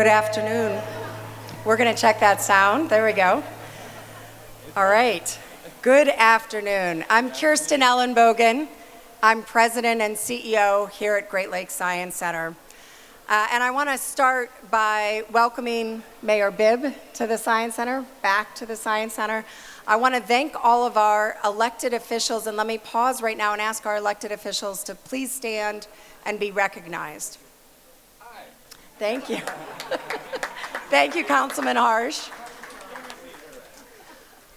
Good afternoon. We're going to check that sound. There we go. All right. Good afternoon. I'm Kirsten Ellenbogen. I'm President and CEO here at Great Lakes Science Center. And I want to start by welcoming Mayor Bibb to the Science Center, back to the Science Center. I want to thank all of our elected officials, and let me pause right now and ask our elected officials to please stand and be recognized. Hi. Thank you. Thank you, Councilman Harsh.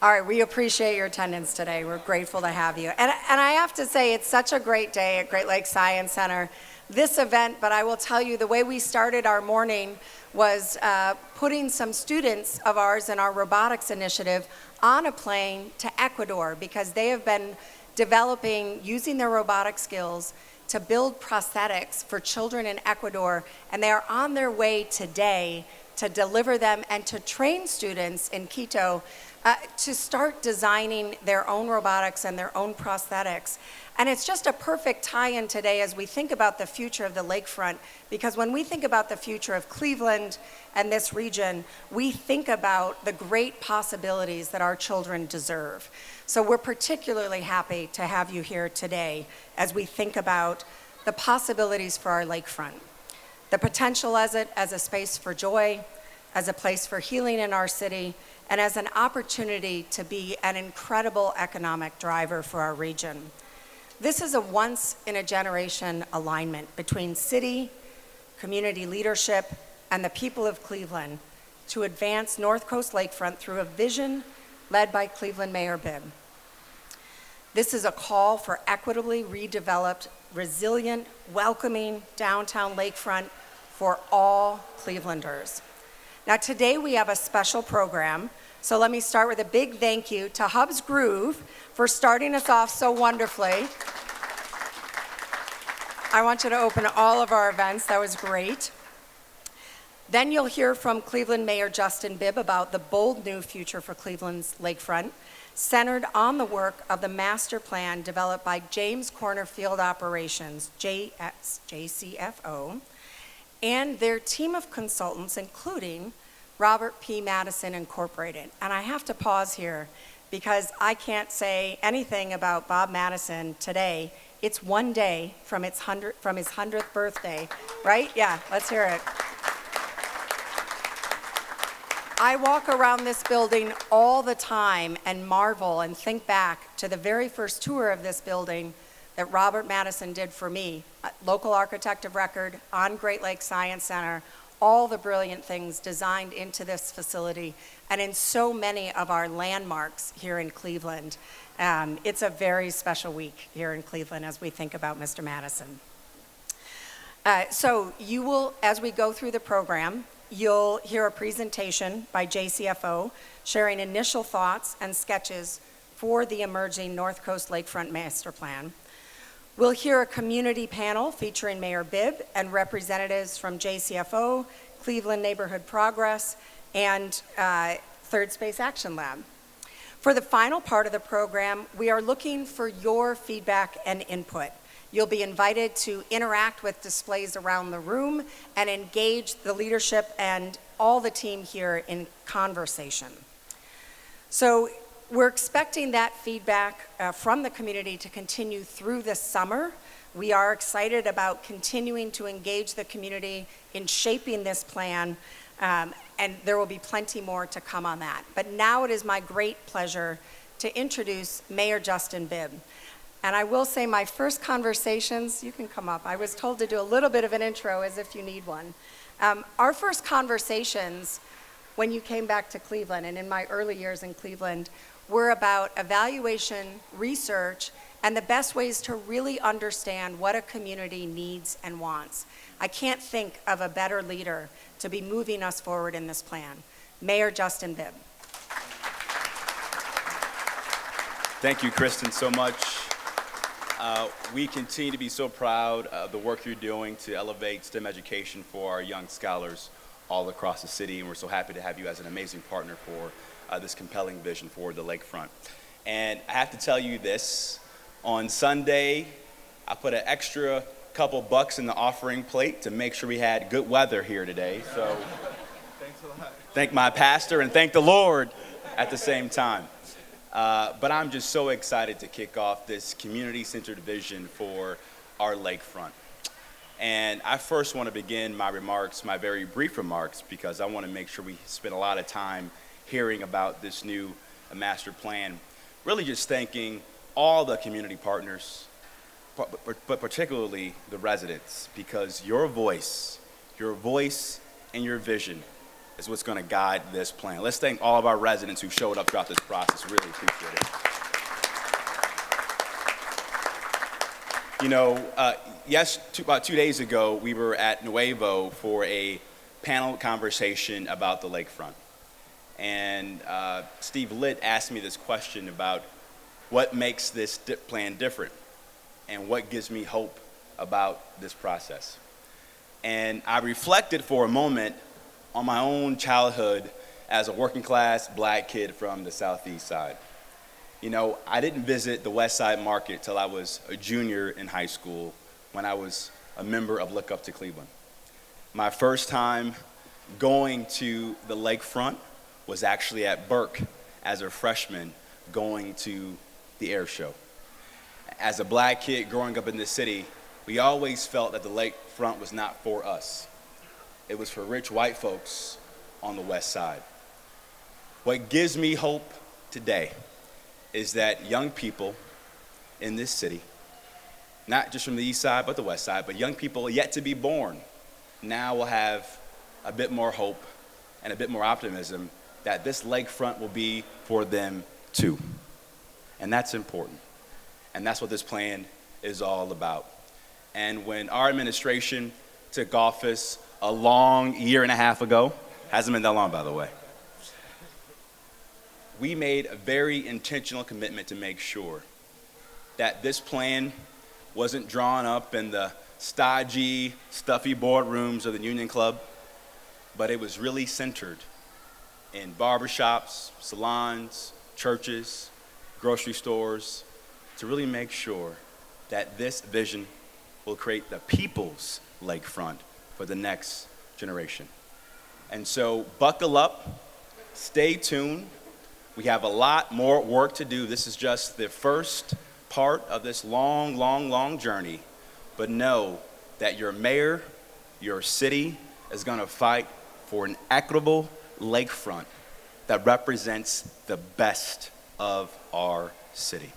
All right, we appreciate your attendance today. We're grateful to have you. And I have to say, it's such a great day at Great Lakes Science Center. This event, but I will tell you, the way we started our morning was putting some students of ours in our robotics initiative on a plane to Ecuador, because they have been developing, using their robotic skills to build prosthetics for children in Ecuador, and they are on their way today to deliver them and to train students in Quito to start designing their own robotics and their own prosthetics. And it's just a perfect tie-in today as we think about the future of the lakefront, because when we think about the future of Cleveland and this region, we think about the great possibilities that our children deserve. So we're particularly happy to have you here today as we think about the possibilities for our lakefront, the potential as a space for joy, as a place for healing in our city, and as an opportunity to be an incredible economic driver for our region. This is a once-in-a-generation alignment between city, community leadership, and the people of Cleveland to advance North Coast Lakefront through a vision led by Cleveland Mayor Bibb. This is a call for equitably redeveloped, resilient, welcoming downtown lakefront for all Clevelanders. Now today we have a special program, so let me start with a big thank you to Hub's Groove for starting us off so wonderfully. I want you to open all of our events, that was great. Then you'll hear from Cleveland Mayor Justin Bibb about the bold new future for Cleveland's lakefront, centered on the work of the master plan developed by James Corner Field Operations, JCFO, and their team of consultants, including Robert P. Madison Incorporated. And I have to pause here because I can't say anything about Bob Madison today. It's one day from his 100th birthday, right? Yeah, let's hear it. I walk around this building all the time and marvel and think back to the very first tour of this building that Robert Madison did for me, local architect of record on Great Lakes Science Center, all the brilliant things designed into this facility and in so many of our landmarks here in Cleveland. It's a very special week here in Cleveland as we think about Mr. Madison. So you will, as we go through the program, you'll hear a presentation by JCFO sharing initial thoughts and sketches for the emerging North Coast Lakefront Master Plan. We'll hear a community panel featuring Mayor Bibb and representatives from JCFO, Cleveland Neighborhood Progress, and Third Space Action Lab. For the final part of the program, we are looking for your feedback and input. You'll be invited to interact with displays around the room and engage the leadership and all the team here in conversation. So we're expecting that feedback from the community to continue through this summer. We are excited about continuing to engage the community in shaping this plan, and there will be plenty more to come on that. But now it is my great pleasure to introduce Mayor Justin Bibb. And I will say my first conversations, you can come up. I was told to do a little bit of an intro as if you need one. Our first conversations when you came back to Cleveland and in my early years in Cleveland were about evaluation, research, and the best ways to really understand what a community needs and wants. I can't think of a better leader to be moving us forward in this plan. Mayor Justin Bibb. Thank you, Kristen, so much. We continue to be so proud of the work you're doing to elevate STEM education for our young scholars all across the city, and we're so happy to have you as an amazing partner for this compelling vision for the lakefront. And I have to tell you this, on Sunday, I put an extra couple bucks in the offering plate to make sure we had good weather here today. So thank my pastor and thank the Lord at the same time. But I'm just so excited to kick off this community-centered vision for our lakefront. And I first want to begin my remarks, my very brief remarks, because I want to make sure we spend a lot of time hearing about this new master plan. Really just thanking all the community partners, but particularly the residents, because your voice and your vision is what's going to guide this plan. Let's thank all of our residents who showed up throughout this process. Really appreciate it. You know, about 2 days ago, we were at Nuevo for a panel conversation about the lakefront. And Steve Litt asked me this question about what makes this plan different and what gives me hope about this process. And I reflected for a moment on my own childhood as a working class black kid from the Southeast side. You know, I didn't visit the West Side Market till I was a junior in high school when I was a member of Look Up to Cleveland. My first time going to the lakefront was actually at Burke as a freshman going to the air show. As a black kid growing up in this city, we always felt that the lakefront was not for us. It was for rich white folks on the west side. What gives me hope today is that young people in this city, not just from the east side, but the west side, but young people yet to be born, now will have a bit more hope and a bit more optimism that this lakefront will be for them too. And that's important. And that's what this plan is all about. And when our administration took office a long year and a half ago, hasn't been that long, by the way, we made a very intentional commitment to make sure that this plan wasn't drawn up in the stodgy, stuffy boardrooms of the Union Club, but it was really centered in barbershops, salons, churches, grocery stores, to really make sure that this vision will create the people's lakefront for the next generation. And so buckle up, stay tuned. We have a lot more work to do. This is just the first part of this long, long, long journey. But know that your mayor, your city is going to fight for an equitable lakefront that represents the best of our city.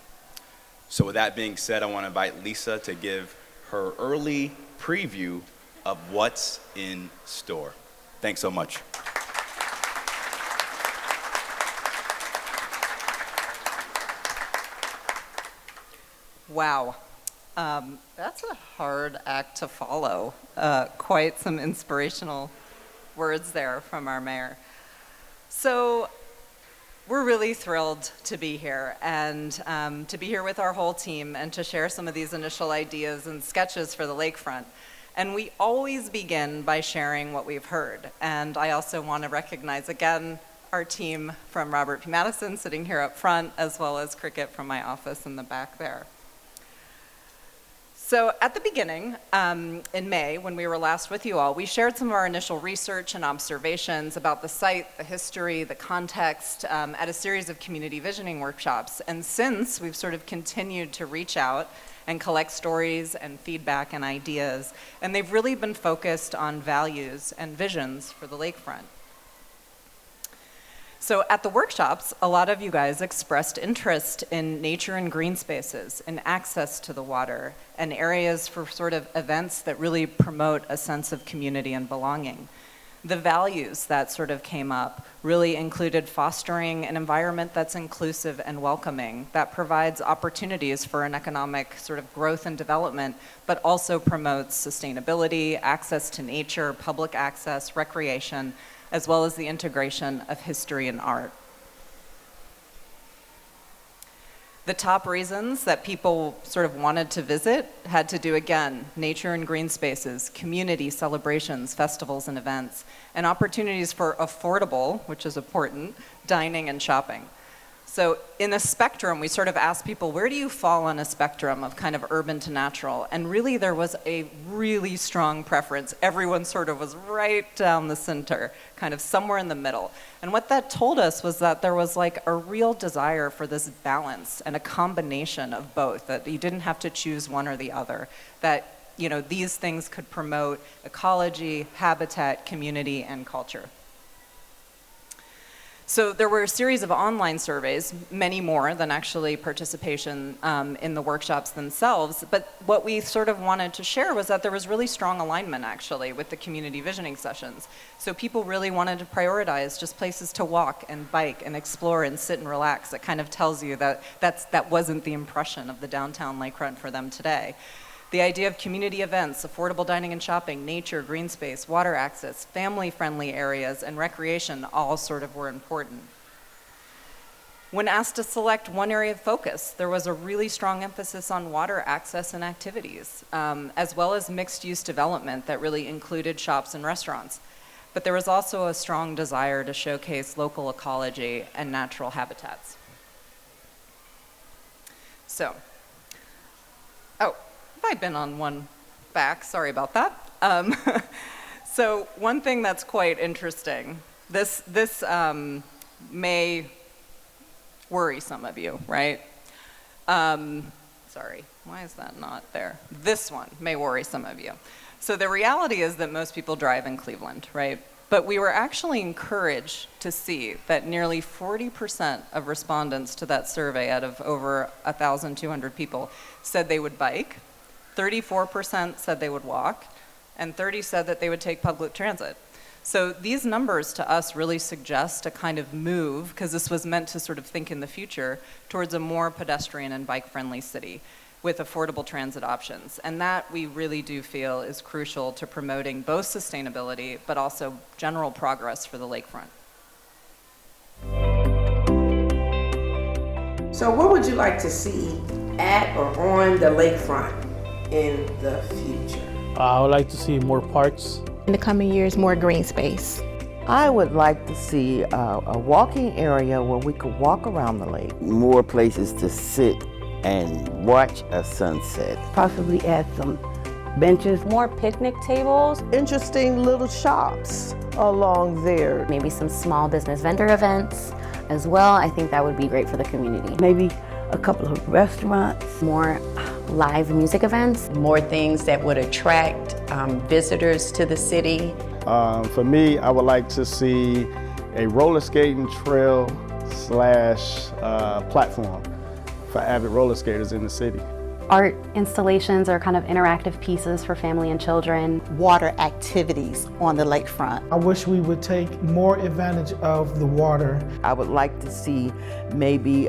So with that being said, I want to invite Lisa to give her early preview of what's in store. Thanks so much. Wow. That's a hard act to follow. Quite some inspirational words there from our mayor. So we're really thrilled to be here and to be here with our whole team and to share some of these initial ideas and sketches for the lakefront. And we always begin by sharing what we've heard. And I also want to recognize again our team from Robert P. Madison sitting here up front, as well as Cricket from my office in the back there. So at the beginning, in May, when we were last with you all, we shared some of our initial research and observations about the site, the history, the context, at a series of community visioning workshops. And since, we've sort of continued to reach out and collect stories and feedback and ideas. And they've really been focused on values and visions for the lakefront. So at the workshops, a lot of you guys expressed interest in nature and green spaces, and access to the water, and areas for sort of events that really promote a sense of community and belonging. The values that sort of came up really included fostering an environment that's inclusive and welcoming, that provides opportunities for an economic sort of growth and development, but also promotes sustainability, access to nature, public access, recreation, as well as the integration of history and art. The top reasons that people sort of wanted to visit had to do, again, nature and green spaces, community celebrations, festivals and events, and opportunities for affordable, which is important, dining and shopping. So in a spectrum, we sort of asked people, where do you fall on a spectrum of kind of urban to natural? And really there was a really strong preference. Everyone sort of was right down the center, kind of somewhere in the middle. And what that told us was that there was like a real desire for this balance and a combination of both, that you didn't have to choose one or the other, that these things could promote ecology, habitat, community, and culture. So there were a series of online surveys, many more than actually participation in the workshops themselves. But what we sort of wanted to share was that there was really strong alignment, actually, with the community visioning sessions. So people really wanted to prioritize just places to walk and bike and explore and sit and relax. It kind of tells you that that wasn't the impression of the downtown lakefront for them today. The idea of community events, affordable dining and shopping, nature, green space, water access, family-friendly areas, and recreation all sort of were important. When asked to select one area of focus, there was a really strong emphasis on water access and activities, as well as mixed-use development that really included shops and restaurants. But there was also a strong desire to showcase local ecology and natural habitats. So, I've been on one back, sorry about that. So one thing that's quite interesting, this may worry some of you, right? Sorry, why is that not there? This one may worry some of you. So the reality is that most people drive in Cleveland, right? But we were actually encouraged to see that nearly 40% of respondents to that survey out of over 1,200 people said they would bike, 34% said they would walk, and 30% said that they would take public transit. So these numbers to us really suggest a kind of move, because this was meant to sort of think in the future, towards a more pedestrian and bike-friendly city with affordable transit options. And that we really do feel is crucial to promoting both sustainability, but also general progress for the lakefront. So what would you like to see at or on the lakefront in the future? I would like to see more parks. In the coming years, more green space. I would like to see a walking area where we could walk around the lake. More places to sit and watch a sunset. Possibly add some benches. More picnic tables. Interesting little shops along there. Maybe some small business vendor events as well. I think that would be great for the community. Maybe a couple of restaurants. More live music events. More things that would attract visitors to the city. For me, I would like to see a roller skating trail slash platform for avid roller skaters in the city. Art installations are kind of interactive pieces for family and children. Water activities on the lakefront. I wish we would take more advantage of the water. I would like to see maybe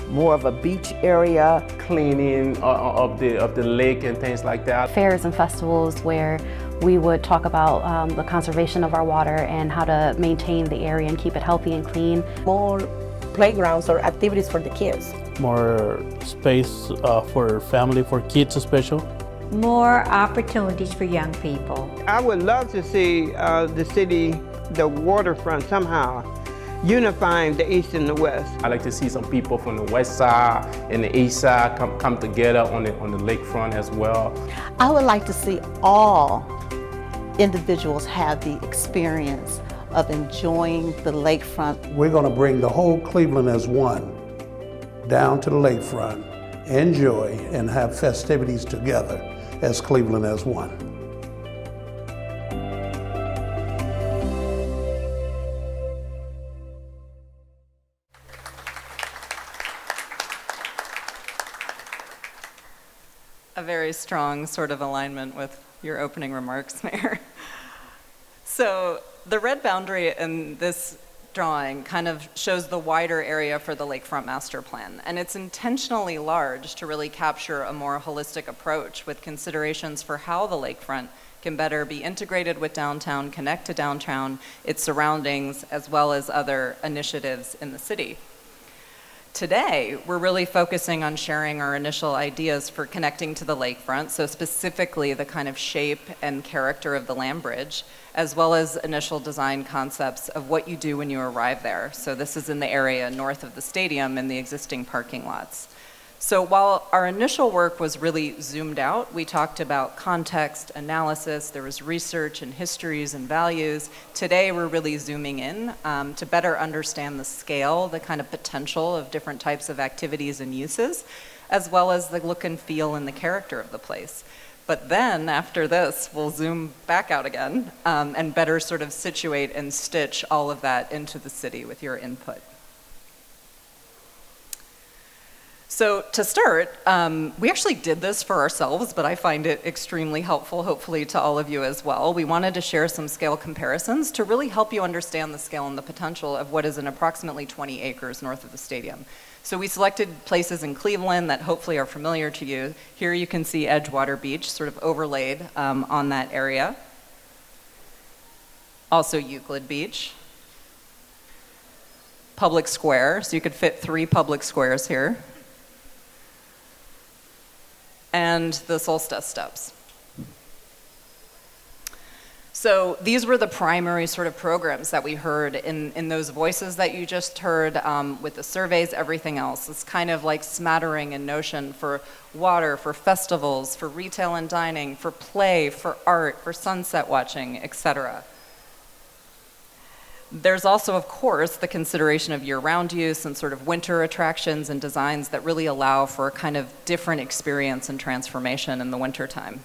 more of a beach area. Cleaning of the lake and things like that. Fairs and festivals where we would talk about the conservation of our water and how to maintain the area and keep it healthy and clean. More playgrounds or activities for the kids. More space for family, for kids especially. More opportunities for young people. I would love to see the city, the waterfront somehow unifying the east and the west. I like to see some people from the west side and the east side come together on the lakefront as well. I would like to see all individuals have the experience of enjoying the lakefront. We're going to bring the whole Cleveland as one down to the lakefront, enjoy, and have festivities together as Cleveland as one. A very strong sort of alignment with your opening remarks, Mayor. So the red boundary in this drawing kind of shows the wider area for the Lakefront Master Plan, and it's intentionally large to really capture a more holistic approach with considerations for how the lakefront can better be integrated with downtown, connect to downtown, its surroundings, as well as other initiatives in the city. Today, we're really focusing on sharing our initial ideas for connecting to the lakefront, so specifically the kind of shape and character of the land bridge, as well as initial design concepts of what you do when you arrive there. So this is in the area north of the stadium and the existing parking lots. So while our initial work was really zoomed out, we talked about context, analysis, there was research and histories and values. Today we're really zooming in to better understand the scale, the kind of potential of different types of activities and uses, as well as the look and feel and the character of the place. But then after this, we'll zoom back out again and better sort of situate and stitch all of that into the city with your input. So to start, we actually did this for ourselves, but I find it extremely helpful, hopefully to all of you as well. We wanted to share some scale comparisons to really help you understand the scale and the potential of what is in approximately 20 acres north of the stadium. So we selected places in Cleveland that hopefully are familiar to you. Here you can see Edgewater Beach sort of overlaid on that area. Also Euclid Beach. Public Square, so you could fit 3 public squares here. And the Solstice Steps. So these were the primary sort of programs that we heard in those voices that you just heard with the surveys, everything else. It's kind of like smattering in notion for water, for festivals, for retail and dining, for play, for art, for sunset watching, etc. There's also, of course, the consideration of year-round use and sort of winter attractions and designs that really allow for a kind of different experience and transformation in the wintertime.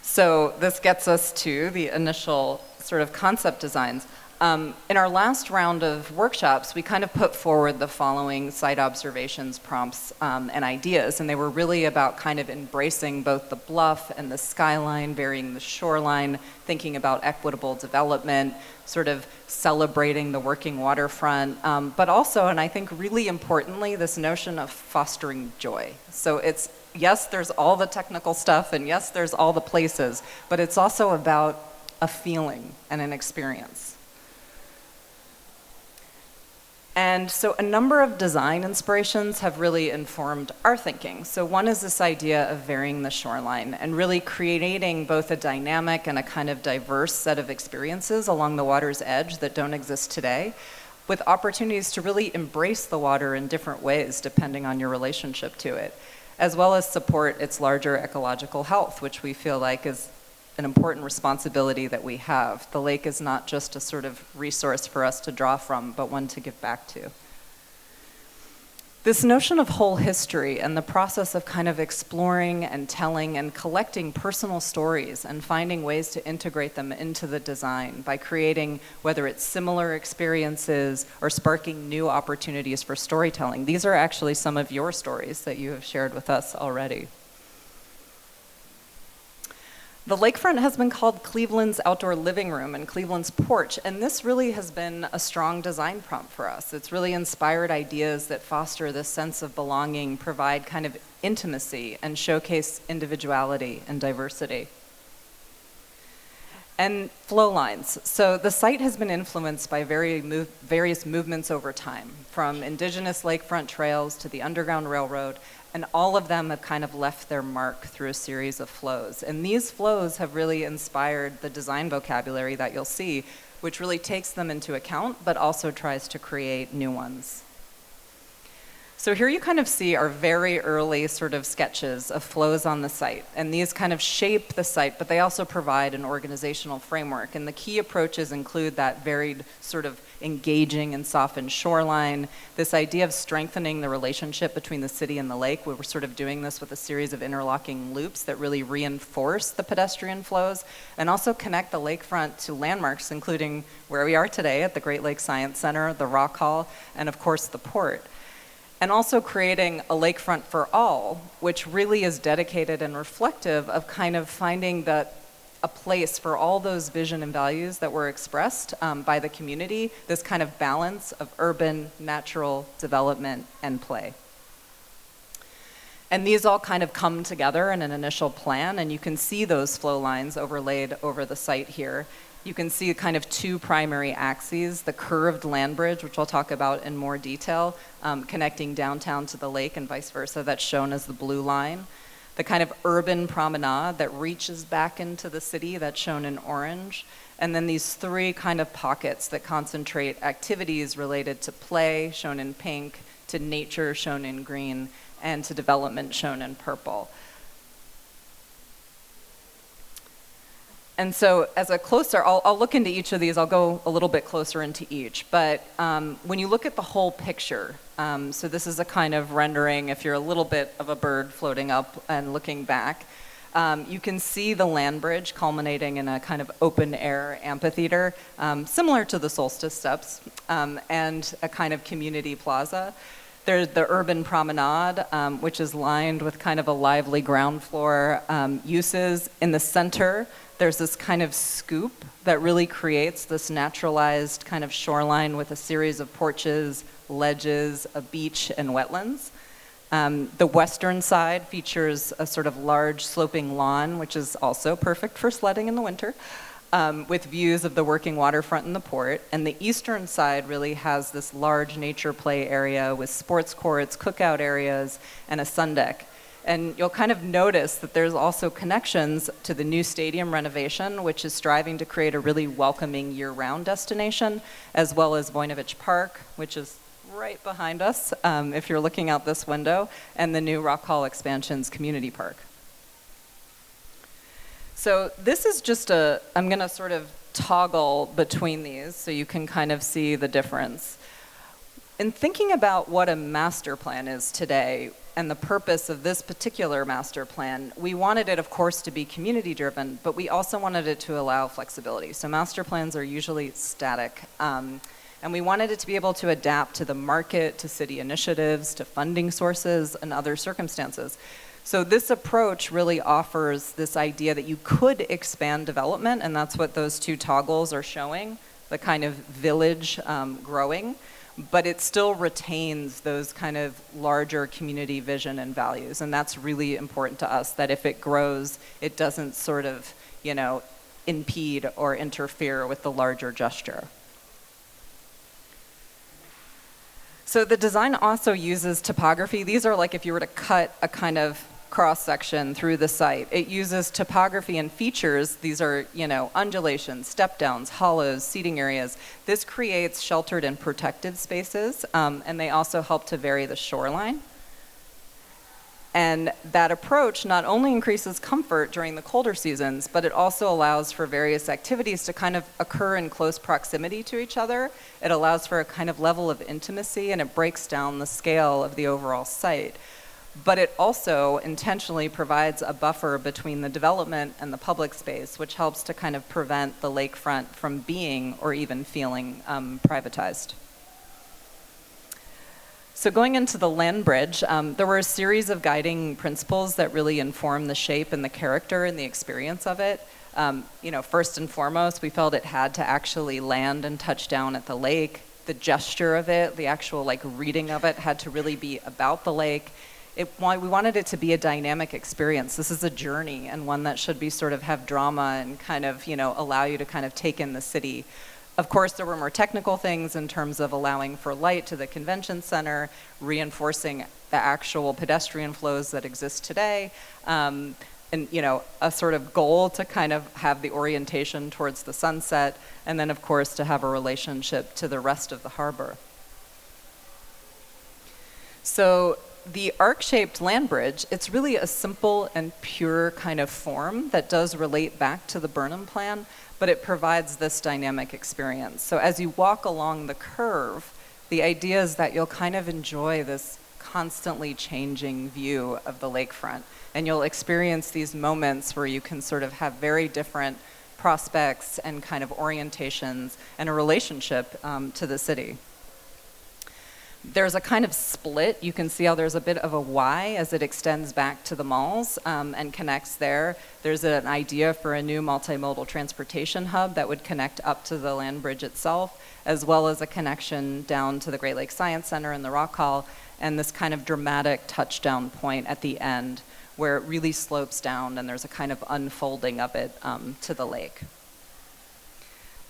So this gets us to the initial sort of concept designs. In our last round of workshops, we kind of put forward the following site observations, prompts, and ideas, and they were really about kind of embracing both the bluff and the skyline, varying the shoreline, thinking about equitable development, sort of celebrating the working waterfront, but also, and I think really importantly, this notion of fostering joy. So it's, yes, there's all the technical stuff, and yes, there's all the places, but it's also about a feeling and an experience. And so a number of design inspirations have really informed our thinking. So one is this idea of varying the shoreline and really creating both a dynamic and a kind of diverse set of experiences along the water's edge that don't exist today, with opportunities to really embrace the water in different ways depending on your relationship to it, as well as support its larger ecological health, which we feel like is an important responsibility that we have. The lake is not just a sort of resource for us to draw from, but one to give back to. This notion of whole history and the process of kind of exploring and telling and collecting personal stories and finding ways to integrate them into the design by creating, whether it's similar experiences or sparking new opportunities for storytelling. These are actually some of your stories that you have shared with us already. The lakefront has been called Cleveland's outdoor living room and Cleveland's porch, and this really has been a strong design prompt for us. It's really inspired ideas that foster this sense of belonging, provide kind of intimacy, and showcase individuality and diversity. And flow lines. So the site has been influenced by various movements over time, from indigenous lakefront trails to the Underground Railroad, and all of them have kind of left their mark through a series of flows. And these flows have really inspired the design vocabulary that you'll see, which really takes them into account, but also tries to create new ones. So here you kind of see our very early sort of sketches of flows on the site. And these kind of shape the site, but they also provide an organizational framework. And the key approaches include that varied sort of engaging and softened shoreline, this idea of strengthening the relationship between the city and the lake. We were sort of doing this with a series of interlocking loops that really reinforce the pedestrian flows and also connect the lakefront to landmarks, including where we are today at the Great Lakes Science Center, the Rock Hall, and of course the port. And also creating a lakefront for all, which really is dedicated and reflective of kind of finding that a place for all those vision and values that were expressed by the community, this kind of balance of urban, natural development, and play. And these all kind of come together in an initial plan, and you can see those flow lines overlaid over the site here. You can see kind of two primary axes, the curved land bridge, which I'll talk about in more detail, connecting downtown to the lake and vice versa, that's shown as the blue line. The kind of urban promenade that reaches back into the city, that's shown in orange. And then these three kind of pockets that concentrate activities related to play, shown in pink, to nature, shown in green, and to development, shown in purple. And so as a closer, I'll look into each of these, I'll go a little bit closer into each, but when you look at the whole picture, so this is a kind of rendering, if you're a little bit of a bird floating up and looking back, you can see the land bridge culminating in a kind of open air amphitheater, similar to the Solstice Steps, and a kind of community plaza. There's the urban promenade, which is lined with kind of a lively ground floor uses. In the center, there's this kind of scoop that really creates this naturalized kind of shoreline with a series of porches, ledges, a beach, and wetlands. The western side features a sort of large sloping lawn, which is also perfect for sledding in the winter, with views of the working waterfront and the port. And the eastern side really has this large nature play area with sports courts, cookout areas, and a sun deck. And you'll kind of notice that there's also connections to the new stadium renovation, which is striving to create a really welcoming year-round destination, as well as Voinovich Park, which is right behind us if you're looking out this window, and the new Rock Hall Expansions Community Park. So this is just I'm gonna sort of toggle between these so you can kind of see the difference. In thinking about what a master plan is today, and the purpose of this particular master plan, we wanted it, of course, to be community driven, but we also wanted it to allow flexibility. So master plans are usually static. And we wanted it to be able to adapt to the market, to city initiatives, to funding sources, and other circumstances. So this approach really offers this idea that you could expand development, and that's what those two toggles are showing, the kind of village growing, but it still retains those kind of larger community vision and values. And that's really important to us, that if it grows, it doesn't sort of, impede or interfere with the larger gesture. So the design also uses topography. These are like if you were to cut a kind of cross-section through the site. It uses topography and features. These are, undulations, step downs, hollows, seating areas. This creates sheltered and protected spaces, and they also help to vary the shoreline. And that approach not only increases comfort during the colder seasons, but it also allows for various activities to kind of occur in close proximity to each other. It allows for a kind of level of intimacy, and it breaks down the scale of the overall site. But it also intentionally provides a buffer between the development and the public space, which helps to kind of prevent the lakefront from being or even feeling privatized. So going into the land bridge, there were a series of guiding principles that really inform the shape and the character and the experience of it. First and foremost, we felt it had to actually land and touch down at the lake. The gesture of it, the actual reading of it had to really be about the lake. We wanted it to be a dynamic experience. This is a journey, and one that should be sort of have drama and kind of, allow you to kind of take in the city. Of course, there were more technical things in terms of allowing for light to the convention center, reinforcing the actual pedestrian flows that exist today, and a sort of goal to kind of have the orientation towards the sunset, and then of course to have a relationship to the rest of the harbor. So the arc-shaped land bridge, it's really a simple and pure kind of form that does relate back to the Burnham plan, but it provides this dynamic experience. So as you walk along the curve, the idea is that you'll kind of enjoy this constantly changing view of the lakefront, and you'll experience these moments where you can sort of have very different prospects and kind of orientations and a relationship to the city. There's a kind of split. You can see how there's a bit of a Y as it extends back to the malls and connects there. There's an idea for a new multimodal transportation hub that would connect up to the land bridge itself, as well as a connection down to the Great Lakes Science Center and the Rock Hall, and this kind of dramatic touchdown point at the end where it really slopes down and there's a kind of unfolding of it to the lake.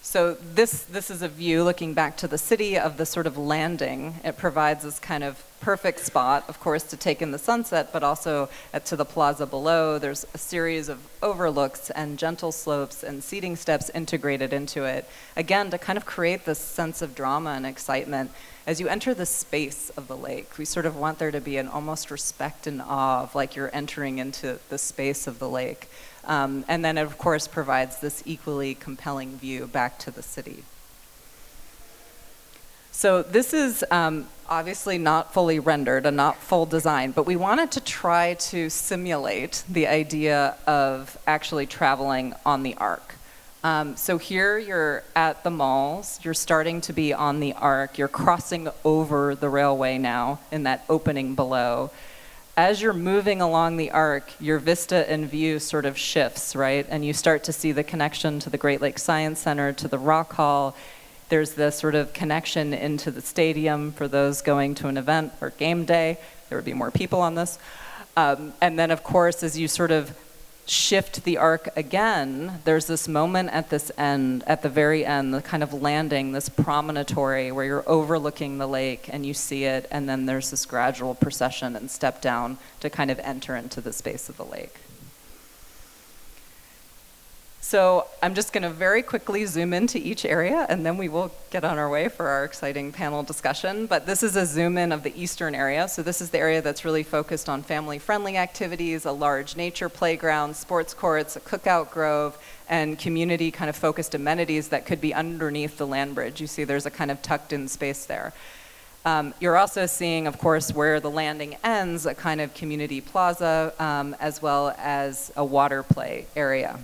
So this is a view looking back to the city of the sort of landing. It provides this kind of perfect spot, of course, to take in the sunset, but also to the plaza below. There's a series of overlooks and gentle slopes and seating steps integrated into it, again, to kind of create this sense of drama and excitement. As you enter the space of the lake, we sort of want there to be an almost respect and awe of like you're entering into the space of the lake. And then, of course, provides this equally compelling view back to the city. So this is obviously not fully rendered, a not full design, but we wanted to try to simulate the idea of actually traveling on the Arc. So here you're at the malls, you're starting to be on the Arc, you're crossing over the railway now in that opening below. As you're moving along the Arc, your vista and view sort of shifts, right? And you start to see the connection to the Great Lakes Science Center, to the Rock Hall. There's the sort of connection into the stadium for those going to an event or game day. There would be more people on this. And then, of course, as you sort of shift the Arc again, there's this moment at this end, at the very end, the kind of landing, this promontory where you're overlooking the lake and you see it, and then there's this gradual procession and step down to kind of enter into the space of the lake. So I'm just going to very quickly zoom into each area, and then we will get on our way for our exciting panel discussion. But this is a zoom in of the eastern area. So this is the area that's really focused on family-friendly activities, a large nature playground, sports courts, a cookout grove, and community kind of focused amenities that could be underneath the land bridge. You see there's a kind of tucked in space there. You're also seeing, of course, where the landing ends, a kind of community plaza, as well as a water play area.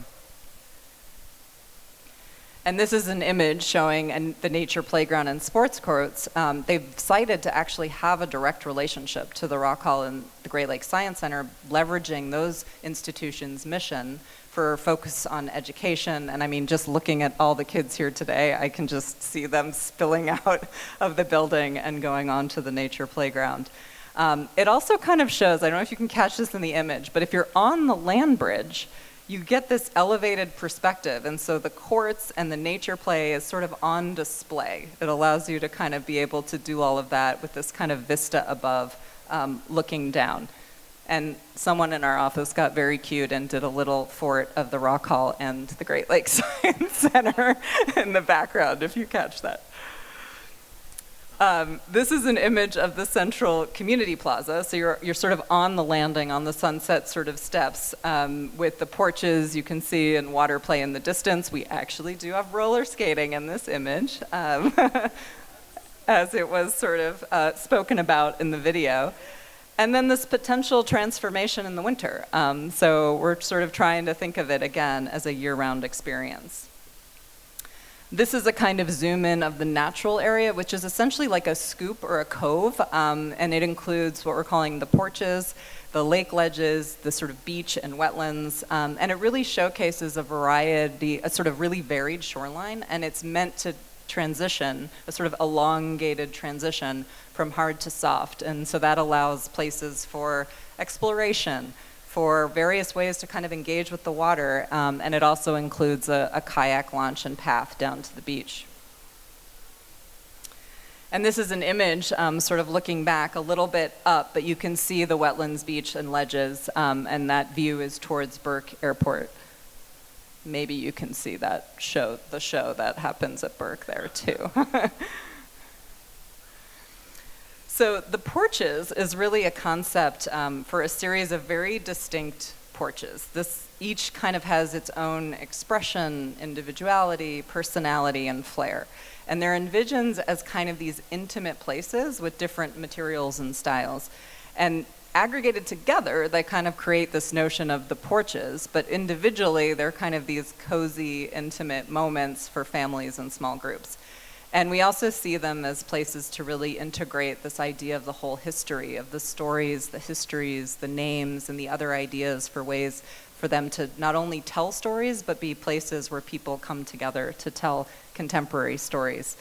And this is an image showing the nature playground and sports courts. They've cited to actually have a direct relationship to the Rock Hall and the Great Lakes Science Center, leveraging those institutions' mission for focus on education. And I mean, just looking at all the kids here today, I can just see them spilling out of the building and going on to the nature playground. It also kind of shows, I don't know if you can catch this in the image, but if you're on the land bridge, you get this elevated perspective, and so the courts and the nature play is sort of on display. It allows you to kind of be able to do all of that with this kind of vista above, looking down. And someone in our office got very cute and did a little fort of the Rock Hall and the Great Lakes Science Center in the background, if you catch that. This is an image of the central community plaza. So you're sort of on the landing, on the sunset sort of steps with the porches you can see and water play in the distance. We actually do have roller skating in this image, as it was sort of spoken about in the video. And then this potential transformation in the winter. So we're sort of trying to think of it again as a year-round experience. This is a kind of zoom in of the natural area, which is essentially like a scoop or a cove, and it includes what we're calling the porches, the lake ledges, the sort of beach and wetlands, and it really showcases a variety, a sort of really varied shoreline, and it's meant to transition, a sort of elongated transition from hard to soft, and so that allows places for exploration, for various ways to kind of engage with the water, and it also includes a kayak launch and path down to the beach. And this is an image sort of looking back a little bit up, but you can see the wetlands, beach, and ledges, and that view is towards Burke Airport. Maybe you can see that the show that happens at Burke there too. So the porches is really a concept for a series of very distinct porches. This each kind of has its own expression, individuality, personality, and flair. And they're envisioned as kind of these intimate places with different materials and styles. And aggregated together, they kind of create this notion of the porches, but individually, they're kind of these cozy, intimate moments for families and small groups. And we also see them as places to really integrate this idea of the whole history, of the stories, the histories, the names, and the other ideas for ways for them to not only tell stories, but be places where people come together to tell contemporary stories.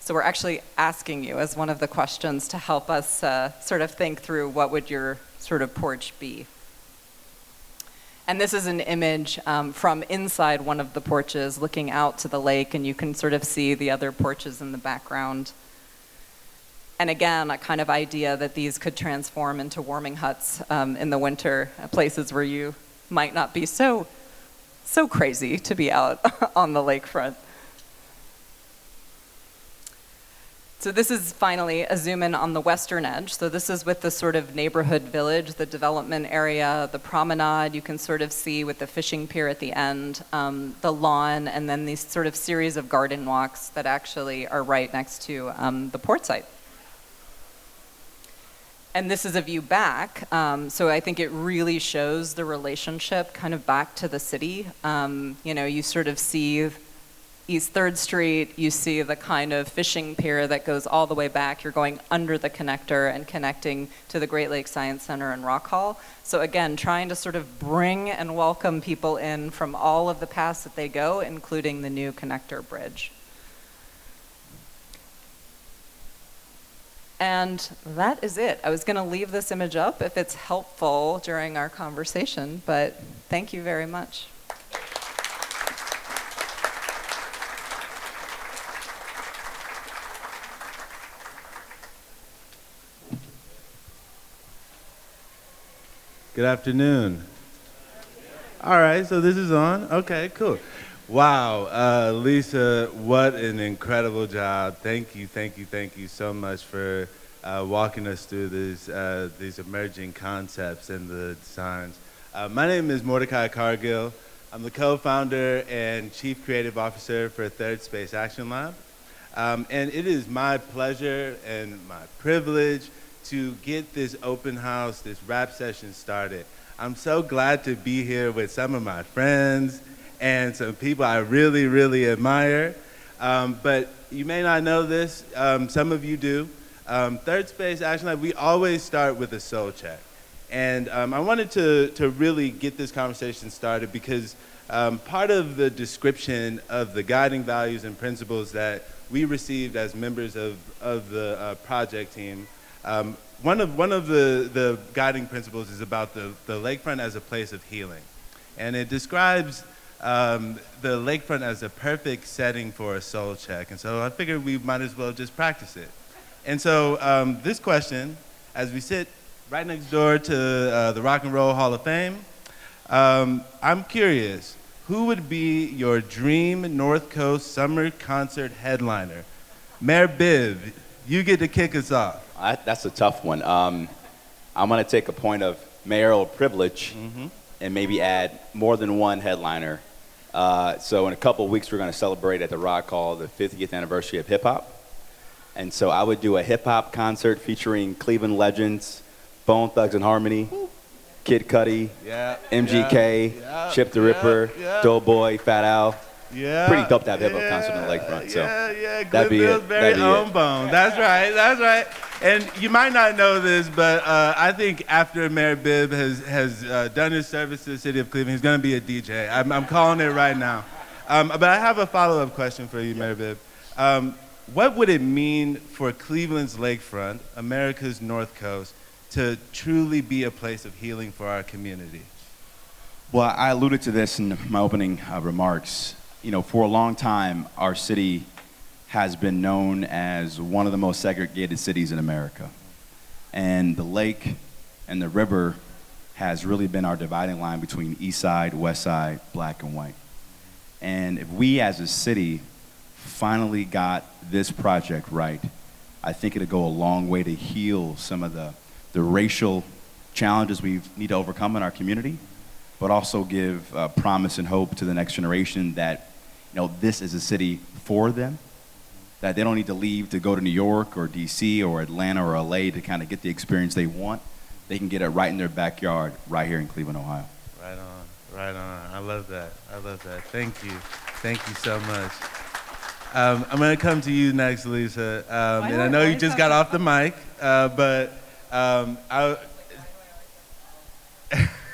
So we're actually asking you as one of the questions to help us sort of think through what would your sort of porch be. And this is an image from inside one of the porches looking out to the lake, and you can sort of see the other porches in the background. And again, a kind of idea that these could transform into warming huts in the winter, places where you might not be so crazy to be out on the lakefront. So this is finally a zoom in on the western edge. So this is with the sort of neighborhood village, the development area, the promenade. You can sort of see with the fishing pier at the end, the lawn, and then these sort of series of garden walks that actually are right next to the port site. And this is a view back. So I think it really shows the relationship kind of back to the city. You sort of see East 3rd Street, you see the kind of fishing pier that goes all the way back. You're going under the connector and connecting to the Great Lakes Science Center and Rock Hall. So again, trying to sort of bring and welcome people in from all of the paths that they go, including the new connector bridge. And that is it. I was going to leave this image up if it's helpful during our conversation, but thank you very much. Good afternoon. All right, so this is on. Okay, cool. Wow, Lisa, what an incredible job. Thank you so much for walking us through these emerging concepts and the designs. My name is Mordecai Cargill. I'm the co-founder and chief creative officer for Third Space Action Lab. And it is my pleasure and my privilege to get this open house, this rap session started. I'm so glad to be here with some of my friends and some people I really, really admire. But you may not know this, some of you do. Third Space Action Lab, we always start with a soul check. And I wanted to really get this conversation started because part of the description of the guiding values and principles that we received as members of the project team, one of the guiding principles is about the lakefront as a place of healing. And it describes the lakefront as a perfect setting for a soul check. And so I figured we might as well just practice it. And so this question, as we sit right next door to the Rock and Roll Hall of Fame, I'm curious, who would be your dream North Coast summer concert headliner? Mayor Bibb, you get to kick us off. That's a tough one. I'm going to take a point of mayoral privilege and maybe add more than one headliner. So in a couple of weeks, we're going to celebrate at the Rock Hall the 50th anniversary of hip hop. And so I would do a hip hop concert featuring Cleveland legends, Bone Thugs and Harmony, Kid Cudi, MGK, Chip the Ripper, Doughboy, Fat Al. Yeah, pretty dope to have hip hop concert in the lakefront. So that'd be Bill's it. very That'd be own it. Bone. That's right. And you might not know this, but I think after Mayor Bibb has done his service to the city of Cleveland, he's going to be a DJ. I'm calling it right now. But I have a follow-up question for you, Mayor Bibb. What would it mean for Cleveland's lakefront, America's North Coast, to truly be a place of healing for our community? Well, I alluded to this in my opening remarks. For a long time, our city has been known as one of the most segregated cities in America. And the lake and the river has really been our dividing line between East Side, West Side, black and white. And if we as a city finally got this project right, I think it'd go a long way to heal some of the racial challenges we need to overcome in our community, but also give promise and hope to the next generation that this is a city for them, that they don't need to leave to go to New York or DC or Atlanta or LA to kind of get the experience they want. They can get it right in their backyard, right here in Cleveland, Ohio. Right on. I love that. Thank you so much. I'm going to come to you next, Lisa. And I know you just got off the mic, but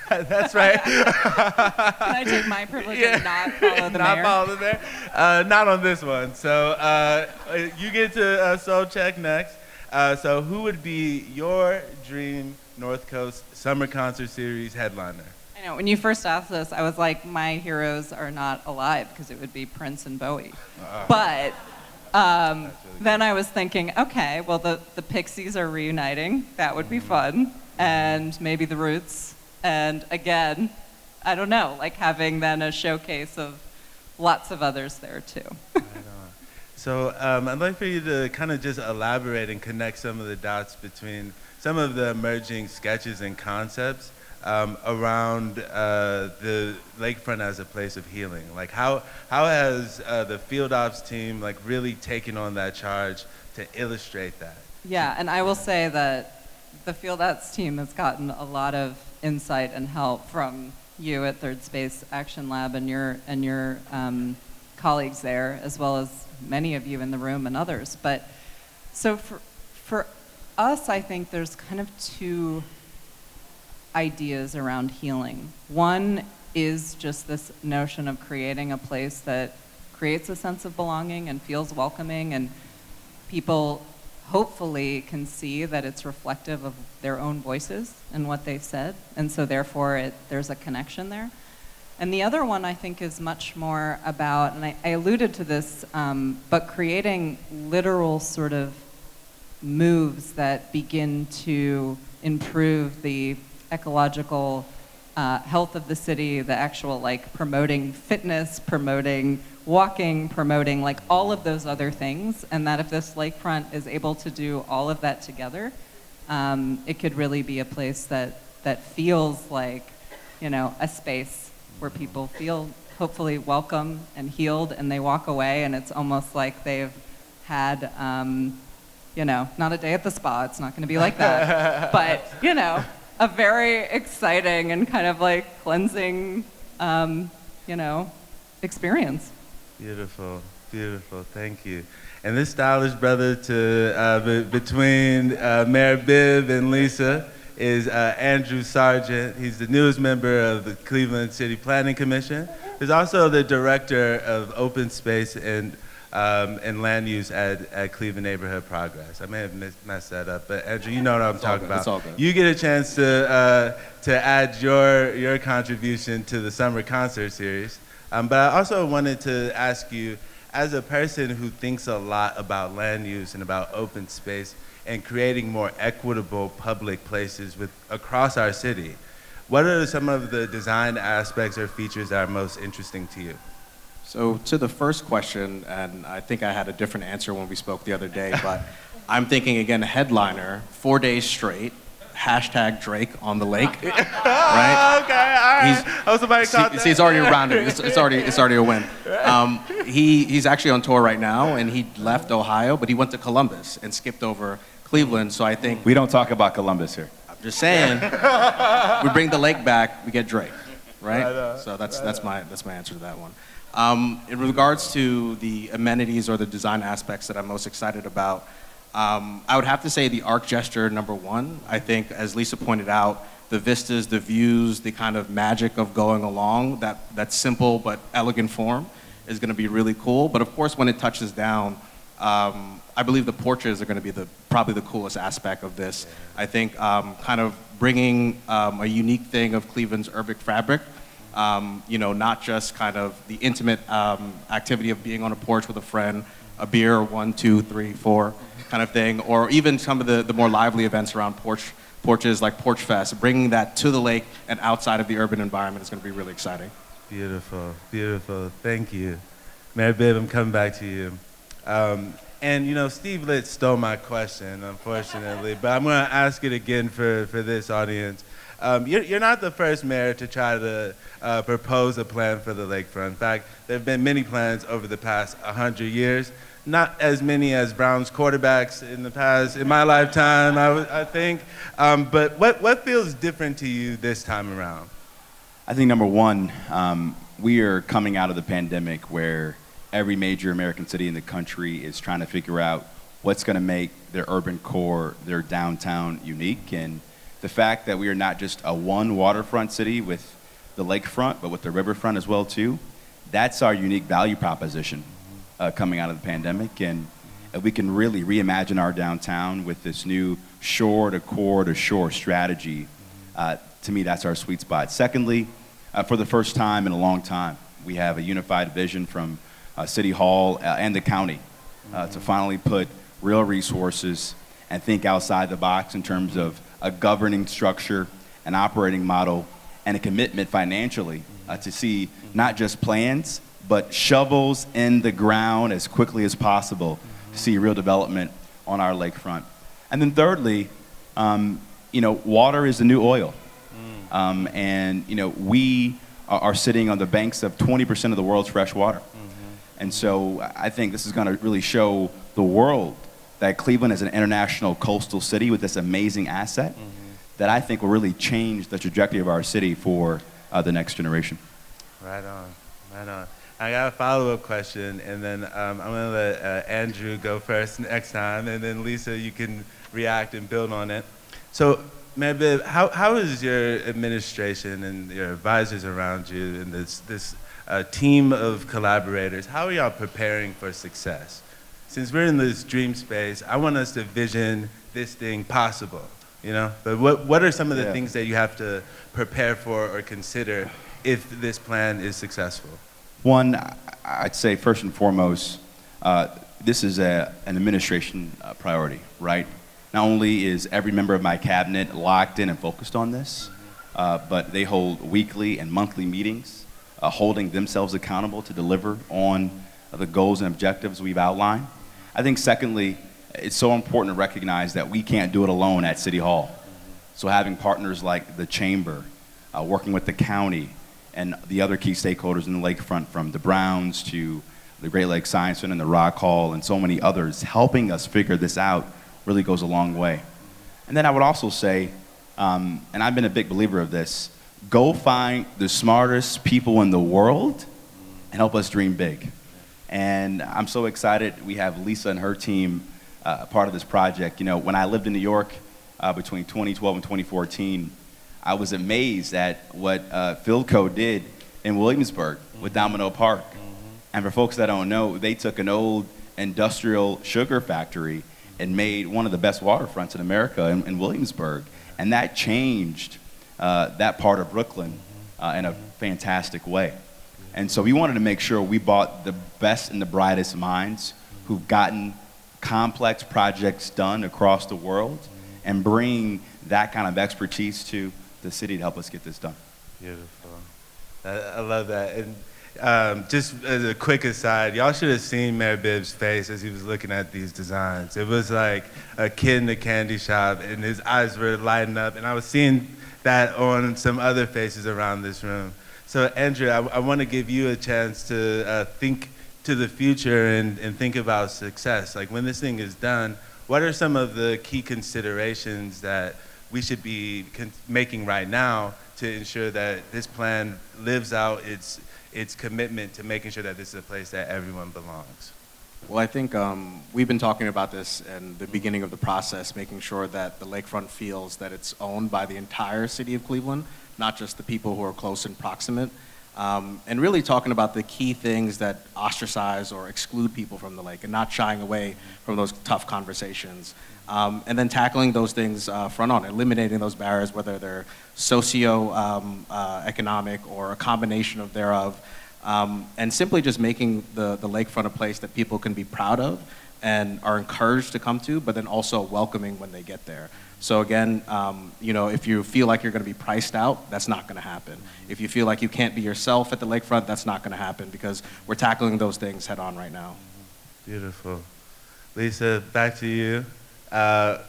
that's right. Can I take my privilege and not follow the mayor? Not follow the mayor? Not on this one. So you get to soul check next. So who would be your dream North Coast Summer Concert Series headliner? You know, when you first asked this, I was like, my heroes are not alive because it would be Prince and Bowie. But then I was thinking, okay, well, the Pixies are reuniting. That would be fun. And maybe the Roots. And again, I don't know, like having then a showcase of lots of others there too. So I'd like for you to kind of just elaborate and connect some of the dots between some of the emerging sketches and concepts around the lakefront as a place of healing. Like how has the field ops team like really taken on that charge to illustrate that? Yeah, and I will say that the field ops team has gotten a lot of insight and help from you at Third Space Action Lab and your colleagues there, as well as many of you in the room and others. But so for us, I think there's kind of two ideas around healing. One is just this notion of creating a place that creates a sense of belonging and feels welcoming, and people hopefully can see that it's reflective of their own voices and what they've said, and so therefore there's a connection there. And the other one I think is much more about, and I alluded to this, but creating literal sort of moves that begin to improve the ecological health of the city, the actual like promoting fitness, promoting walking, promoting like all of those other things, and that if this lakefront is able to do all of that together, it could really be a place that feels like, you know, a space where people feel hopefully welcome and healed, and they walk away and it's almost like they've had, you know, not a day at the spa, it's not gonna be like that, but, you know, a very exciting and kind of like cleansing, you know, experience. Beautiful, beautiful, thank you. And this stylish brother to between Mayor Bibb and Lisa is Andrew Sargent. He's the newest member of the Cleveland City Planning Commission. He's also the director of open space and land use at Cleveland Neighborhood Progress. I may have messed that up, but Andrew, you know what I'm talking about. It's all good. You get a chance to add your contribution to the summer concert series. But I also wanted to ask you, as a person who thinks a lot about land use and about open space and creating more equitable public places across our city, what are some of the design aspects or features that are most interesting to you? So to the first question, and I think I had a different answer when we spoke the other day, but I'm thinking again, a headliner, 4 days straight, hashtag Drake on the lake, right? Okay, all right. See, it's already around it. It's already a win. He's actually on tour right now, and he left Ohio, but he went to Columbus and skipped over Cleveland. So I think we don't talk about Columbus here. I'm just saying, we bring the lake back, we get Drake, right? So that's my answer to that one. In regards to the amenities or the design aspects that I'm most excited about, I would have to say the arc gesture #1. I think, as Lisa pointed out, the vistas, the views, the kind of magic of going along, that simple but elegant form is going to be really cool. But of course, when it touches down, I believe the porches are going to be probably the coolest aspect of this. I think kind of bringing a unique thing of Cleveland's urban fabric. You know, not just kind of the intimate activity of being on a porch with a friend, a beer, 1, 2, 3, 4 kind of thing, or even some of the more lively events around porches like Porch Fest. Bringing that to the lake and outside of the urban environment is going to be really exciting. Beautiful, beautiful. Thank you. Mayor Bibb, I'm coming back to you. And you know, Steve Litz stole my question, unfortunately, but I'm going to ask it again for this audience. You're not the first mayor to try to propose a plan for the lakefront. In fact, there have been many plans over the past 100 years. Not as many as Browns quarterbacks in my lifetime, I think. But what feels different to you this time around? I think #1, we are coming out of the pandemic where every major American city in the country is trying to figure out what's going to make their urban core, their downtown unique. And the fact that we are not just a one waterfront city with the lakefront, but with the riverfront as well too, that's our unique value proposition coming out of the pandemic. And we can really reimagine our downtown with this new shore to core to shore strategy. To me, that's our sweet spot. Secondly, for the first time in a long time, we have a unified vision from City Hall and the county to finally put real resources and think outside the box in terms of a governing structure, an operating model, and a commitment financially to see not just plans, but shovels in the ground as quickly as possible to see real development on our lakefront. And then thirdly, water is the new oil. And we are sitting on the banks of 20% of the world's fresh water. And so I think this is going to really show the world that Cleveland is an international coastal city with this amazing asset that I think will really change the trajectory of our city for the next generation. Right on, right on. I got a follow-up question, and then I'm going to let Andrew go first next time, and then Lisa, you can react and build on it. So, Mehboob, how is your administration and your advisors around you and this team of collaborators, how are y'all preparing for success? Since we're in this dream space, I want us to vision this thing possible, But what are some of the things that you have to prepare for or consider if this plan is successful? One, I'd say first and foremost, this is an administration priority, right? Not only is every member of my cabinet locked in and focused on this, but they hold weekly and monthly meetings, holding themselves accountable to deliver on the goals and objectives we've outlined. I think secondly, it's so important to recognize that we can't do it alone at City Hall. So having partners like the Chamber, working with the county and the other key stakeholders in the lakefront, from the Browns to the Great Lakes Science Center and the Rock Hall and so many others, helping us figure this out really goes a long way. And then I would also say, and I've been a big believer of this, go find the smartest people in the world and help us dream big. And I'm so excited we have Lisa and her team part of this project. When I lived in New York between 2012 and 2014, I was amazed at what Philco did in Williamsburg with Domino Park. And for folks that don't know, they took an old industrial sugar factory and made one of the best waterfronts in America in Williamsburg. And that changed that part of Brooklyn in a fantastic way. And so we wanted to make sure we brought the best and the brightest minds who've gotten complex projects done across the world and bring that kind of expertise to the city to help us get this done. Beautiful. I love that. And just as a quick aside, y'all should have seen Mehboob's face as he was looking at these designs. It was like a kid in a candy shop, and his eyes were lighting up. And I was seeing that on some other faces around this room. So Andrew, I want to give you a chance to think to the future and think about success. Like when this thing is done, what are some of the key considerations that we should be making right now to ensure that this plan lives out its commitment to making sure that this is a place that everyone belongs? Well, I think we've been talking about this in the beginning of the process, making sure that the lakefront feels that it's owned by the entire city of Cleveland, not just the people who are close and proximate, and really talking about the key things that ostracize or exclude people from the lake and not shying away from those tough conversations. And then tackling those things front on, eliminating those barriers, whether they're socio-economic or a combination of thereof, and simply just making the lakefront a place that people can be proud of and are encouraged to come to, but then also welcoming when they get there. So again, if you feel like you're going to be priced out, that's not going to happen. If you feel like you can't be yourself at the lakefront, that's not going to happen because we're tackling those things head on right now. Beautiful. Lisa, back to you. How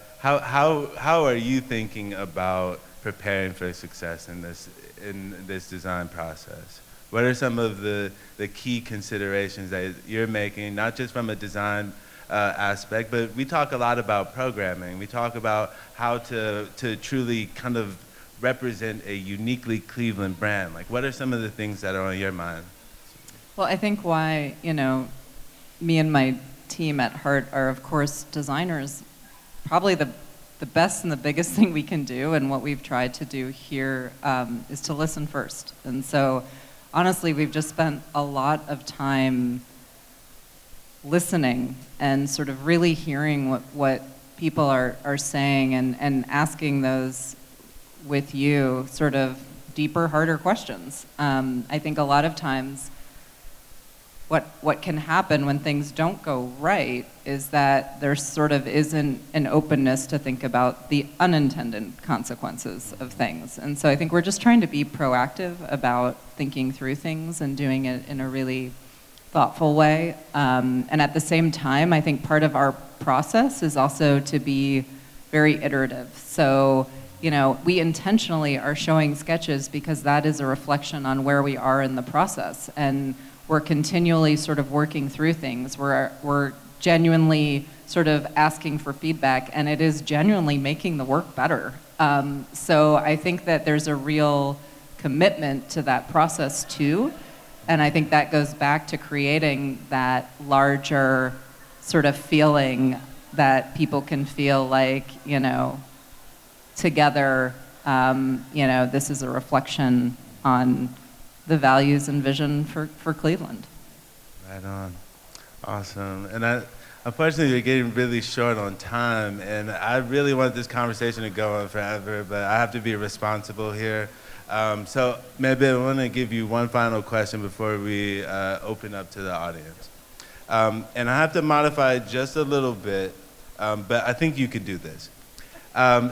are you thinking about preparing for success in this design process? What are some of the key considerations that you're making, not just from a design aspect, but we talk a lot about programming. We talk about how to truly kind of represent a uniquely Cleveland brand. Like, what are some of the things that are on your mind? Well, I think why, me and my team at Heart are, of course, designers. Probably the best and the biggest thing we can do, and what we've tried to do here, is to listen first. And so, honestly, we've just spent a lot of time listening and sort of really hearing what people are saying and asking those with you sort of deeper, harder questions. I think a lot of times what can happen when things don't go right is that there sort of isn't an openness to think about the unintended consequences of things. And so I think we're just trying to be proactive about thinking through things and doing it in a really thoughtful way. And at the same time, I think part of our process is also to be very iterative. So, you know, we intentionally are showing sketches because that is a reflection on where we are in the process. And we're continually sort of working through things. We're genuinely sort of asking for feedback, and it is genuinely making the work better. So I think that there's a real commitment to that process too. And I think that goes back to creating that larger sort of feeling that people can feel like, you know, together, you know, this is a reflection on the values and vision for Cleveland. Right on. Awesome. And unfortunately, we're getting really short on time, and I really want this conversation to go on forever, but I have to be responsible here. So maybe I want to give you one final question before we open up to the audience. And I have to modify it just a little bit, but I think you can do this.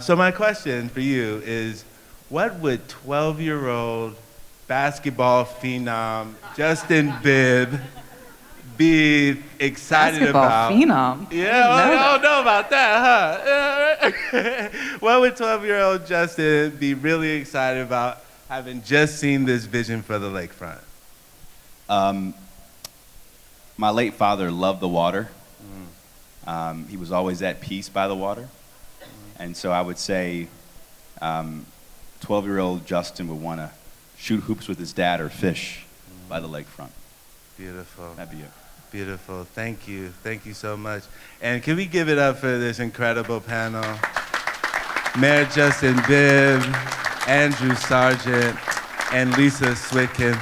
So my question for you is, what would 12-year-old basketball phenom Justin Bibb be excited about? Basketball phenom? Yeah, I don't know about that, huh? What would 12-year-old Justin be really excited about having just seen this vision for the lakefront? My late father loved the water. He was always at peace by the water. And so I would say 12-year-old Justin would want to shoot hoops with his dad or fish by the lakefront. Beautiful. That'd be it. Beautiful. Thank you. Thank you so much. And can we give it up for this incredible panel? Mayor Justin Bibb, Andrew Sargent, and Lisa Switkin.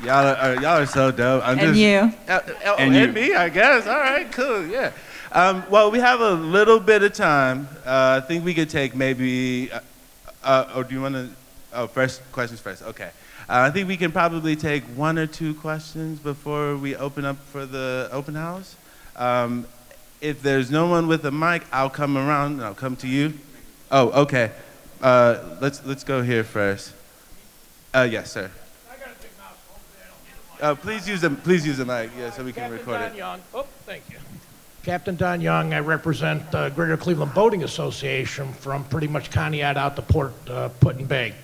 Y'all are so dope. And you. And me, I guess. All right, cool, yeah. Well, we have a little bit of time. I think we could take maybe, or do you want to, first questions first, okay. I think we can probably take 1 or 2 questions before we open up for the open house. If there's no one with a mic, I'll come around and I'll come to you. Oh, okay. Let's go here first. Yes, sir. Please use the mic, yeah, so we can record it. Young. Oh, thank you. Captain Don Young. I represent the Greater Cleveland Boating Association from pretty much Conneaut out to Port Put-in-Bay.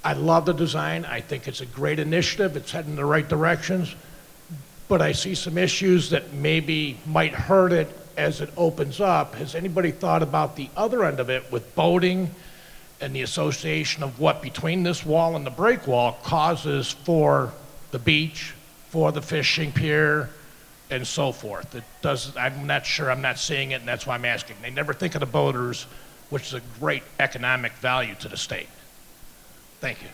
I love the design. I think it's a great initiative. It's heading in the right directions. But I see some issues that maybe might hurt it as it opens up. Has anybody thought about the other end of it with boating and the association of what between this wall and the break wall causes for the beach, for the fishing pier, and so forth? I'm not sure, I'm not seeing it, and that's why I'm asking. They never think of the boaters, which is a great economic value to the state. Thank you.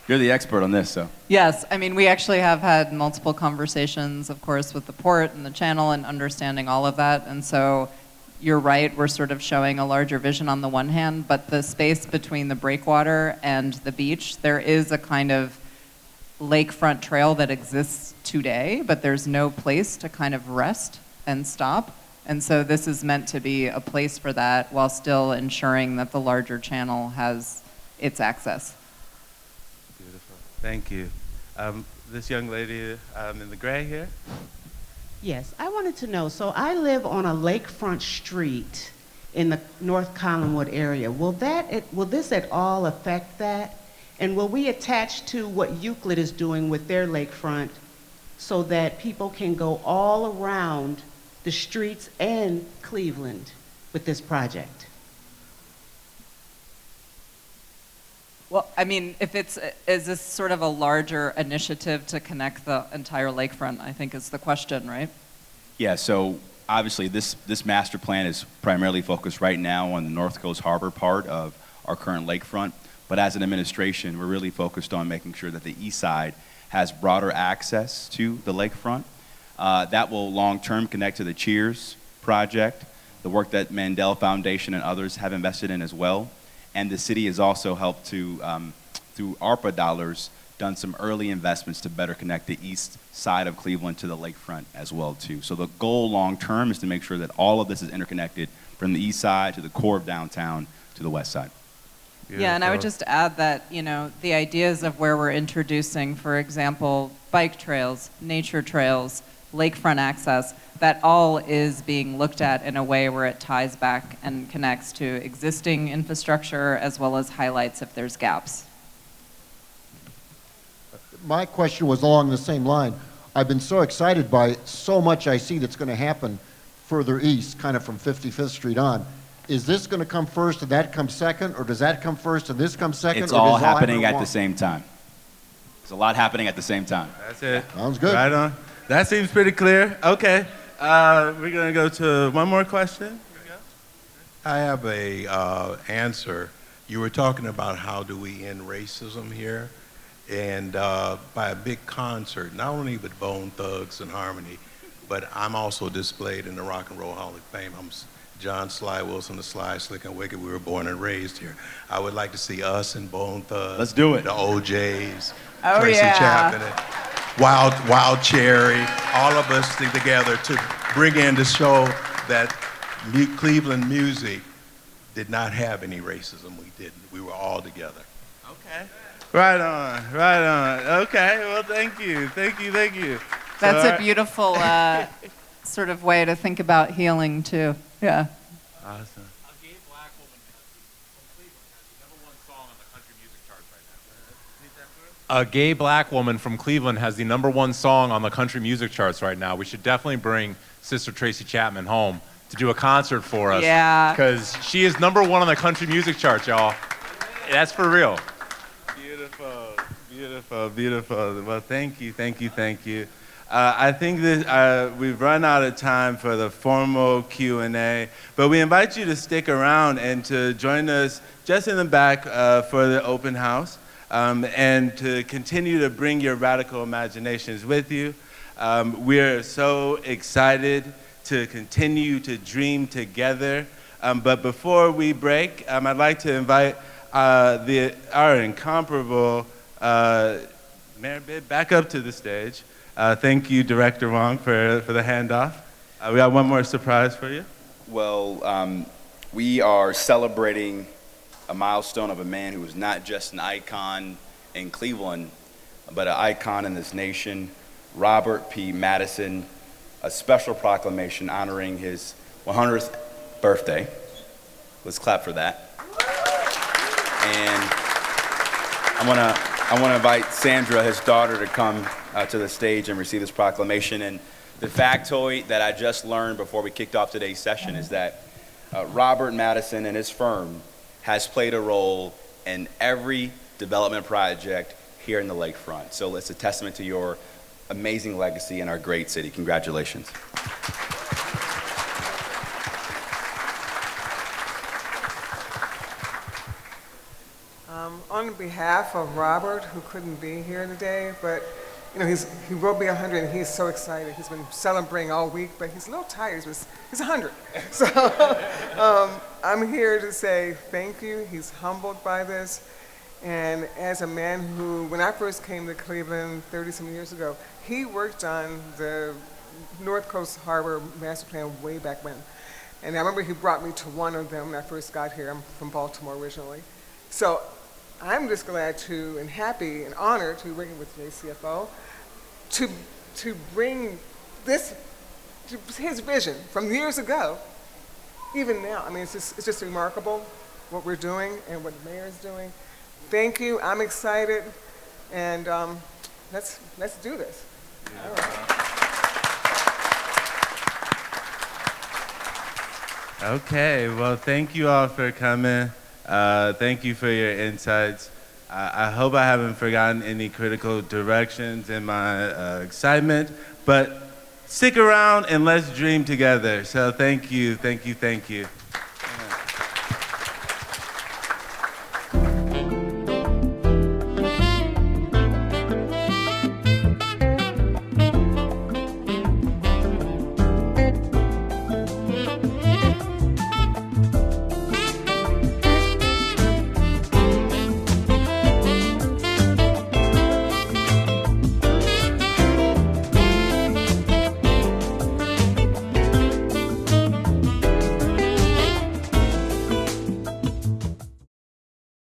You're the expert on this, so. Yes, I mean, we actually have had multiple conversations, of course, with the port and the channel and understanding all of that. And so you're right, we're sort of showing a larger vision on the one hand, but the space between the breakwater and the beach, there is a kind of lakefront trail that exists today, but there's no place to kind of rest and stop. And so this is meant to be a place for that while still ensuring that the larger channel has its access. Beautiful. Thank you. This young lady in the gray here. Yes, I wanted to know, so I live on a lakefront street in the North Collinwood area. Will this at all affect that? And will we attach to what Euclid is doing with their lakefront so that people can go all around the streets and Cleveland with this project? Well, I mean, is this sort of a larger initiative to connect the entire lakefront, I think is the question, right? Yeah, so obviously this master plan is primarily focused right now on the North Coast Harbor part of our current lakefront. But as an administration, we're really focused on making sure that the east side has broader access to the lakefront. That will long-term connect to the Cheers project, the work that Mandel Foundation and others have invested in as well. And the city has also helped to, through ARPA dollars, done some early investments to better connect the east side of Cleveland to the lakefront as well too. So the goal long term is to make sure that all of this is interconnected from the east side to the core of downtown to the west side. Yeah, and I would just add that, you know, the ideas of where we're introducing, for example, bike trails, nature trails, lakefront access, that all is being looked at in a way where it ties back and connects to existing infrastructure as well as highlights if there's gaps. My question was along the same line. I've been so excited by so much I see that's going to happen further east, kind of from 55th Street on. Is this going to come first and that comes second, or does that come first and this comes second? It's or all does it happen happening at the once? same time. There's a lot happening at the same time. That's it. Sounds good. Right on. That seems pretty clear. Okay. We're going to go to one more question. I have a answer. You were talking about how do we end racism here, and by a big concert, not only with Bone Thugs and Harmony, but I'm also displayed in the Rock and Roll Hall of Fame. I'm John Sly Wilson, the Sly, Slick and Wicked. We were born and raised here. I would like to see us and Bone Thugs. Let's do it. The OJs, Oh, Tracy yeah. Chapman, and Wild Cherry, all of us stick together to bring in to show that Cleveland music did not have any racism. We didn't. We were all together. Okay. Right on, right on. Okay, well, thank you. That's So, a beautiful sort of way to think about healing, too. Yeah. Awesome. A gay black woman from Cleveland has the #1 song on the country music charts right now. We should definitely bring Sister Tracy Chapman home to do a concert for us. Yeah. Because she is #1 on the country music charts, y'all. That's for real. Beautiful. Well, thank you. I think that we've run out of time for the formal Q&A, but we invite you to stick around and to join us just in the back for the open house, and to continue to bring your radical imaginations with you. We're so excited to continue to dream together. But before we break, I'd like to invite our incomparable Mayor Bibb back up to the stage. Thank you, Director Wong, for the handoff. We got one more surprise for you. Well, we are celebrating a milestone of a man who was not just an icon in Cleveland, but an icon in this nation, Robert P. Madison, a special proclamation honoring his 100th birthday. Let's clap for that. And I want to invite Sandra, his daughter, to come to the stage and receive this proclamation. And the factoid that I just learned before we kicked off today's session is that Robert Madison and his firm has played a role in every development project here in the lakefront. So it's a testament to your amazing legacy in our great city. Congratulations. On behalf of Robert, who couldn't be here today, but you know, he will be 100 and he's so excited. He's been celebrating all week, but he's a little tired. He's 100. So I'm here to say thank you. He's humbled by this. And as a man who, when I first came to Cleveland 30-some years ago, he worked on the North Coast Harbor Master Plan way back when. And I remember he brought me to one of them when I first got here. I'm from Baltimore originally. So I'm just glad to, and happy, and honored to be working with JCFO to bring this, his vision from years ago, even now. I mean, it's just remarkable what we're doing and what the mayor is doing. Thank you. I'm excited, and let's do this. All right. Okay, well, thank you all for coming. Thank you for your insights. I hope I haven't forgotten any critical directions in my excitement, but stick around and let's dream together. So thank you.